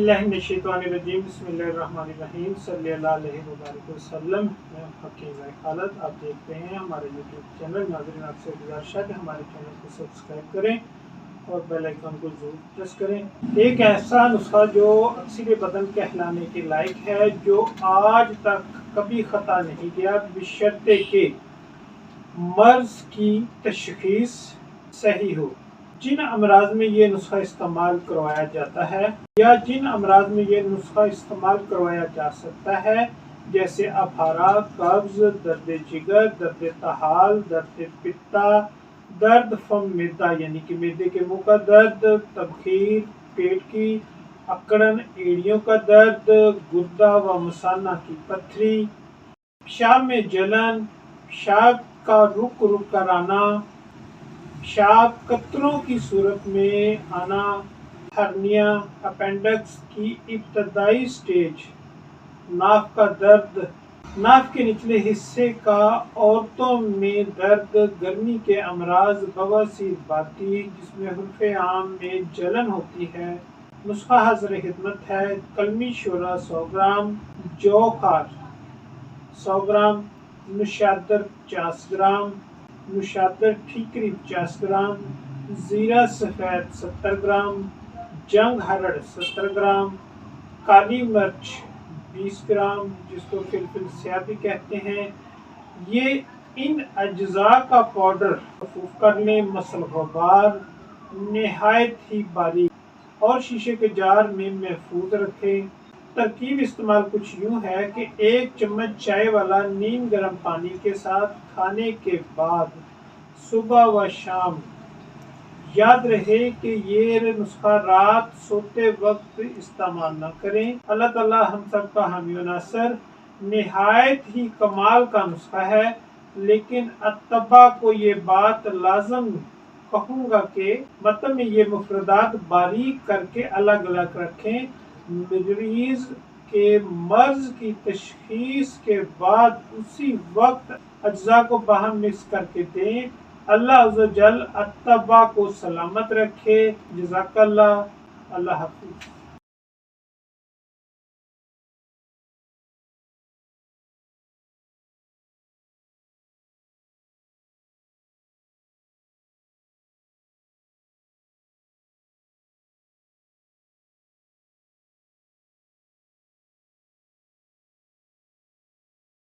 औज़ुबिल्लाहिमिनश्शैतानिर्रजीम बिस्मिल्लाहिर्रहमानिर्रहीम सल्लल्लाहु अलैहि वसल्लम। मैं हकीम खालद, आप देख रहे हैं हमारे यूट्यूब चैनल। नाज़रीन, आपसे गुजारिश है कि हमारे चैनल को सब्सक्राइब करें और बेल आइकन को जरूर प्रेस करें। एक ऐसा नुस्खा जो अक्सर बदन कहलाने के लायक है, जो आज तक कभी ख़ता नहीं गया, बशर्ते के मर्ज़ की तशख़ीस सही हो। जिन अमराज में ये नुस्खा इस्तेमाल करवाया जाता है या जिन अमराज में ये नुस्खा इस्तेमाल करवाया जा सकता है, जैसे अफारा, कब्ज, दर्द जिगर, दर्द तहाल, दर्द पित्ता, दर्द फम मैदा यानी कि मैदे के मुंह का दर्द, तबखीर, पेट की अकड़न, एड़ियों का दर्द, गुर्दा व मसाना की पथरी, पेशाब में जलन, पेशाब का रुक रुक कर आना, पेशाब कतरों की सूरत में आना, हर्निया, अपेंडिक्स की इब्तदाई स्टेज, नाक का दर्द, नाक के निचले हिस्से का औरतों में दर्द, गर्मी के अमराज, बवासीर बाती जिसमें हुल्फे आम में जलन होती है। नुस्खा हाज़िर खिदमत है। कलमी शोरा 100 ग्राम, जौ खार 100 ग्राम, नुशादर 50 ग्राम, नुशादर ठीकरी 50 ग्राम, ज़ीरा सफ़ेद 70 ग्राम, जंग हरड़ 70 ग्राम, काली मिर्च 20 ग्राम जिसको फिलफिल स्याह भी कहते हैं। ये इन अज्जा का पाउडर महफूज कर लें, मसल गुबार नहायत ही बारीक और शीशे के जार में महफूज रखें। तरकीब इस्तेमाल कुछ यूँ है कि 1 चम्मच चाय वाला नीम गर्म पानी के साथ खाने के बाद सुबह व शाम। याद रहे कि ये नुस्खा रात सोते वक्त इस्तेमाल न करें। अल्लाह ताला हम सब का हामी व नासर। निहायत ही कमाल का नुस्खा है, लेकिन अत्तबा को ये बात लाजम कहूँगा कि मतलब में ये मुफरदात बारीक करके अलग अलग रखें। मरीज के मर्ज की तशखीस के बाद उसी वक्त अज्जा को बाहम मिक्स करके दें। अल्लाह अज़्ज़ा वजल अत्तबा को सलामत रखे। जज़ाकल्लाह। अल्लाह हाफ़िज़।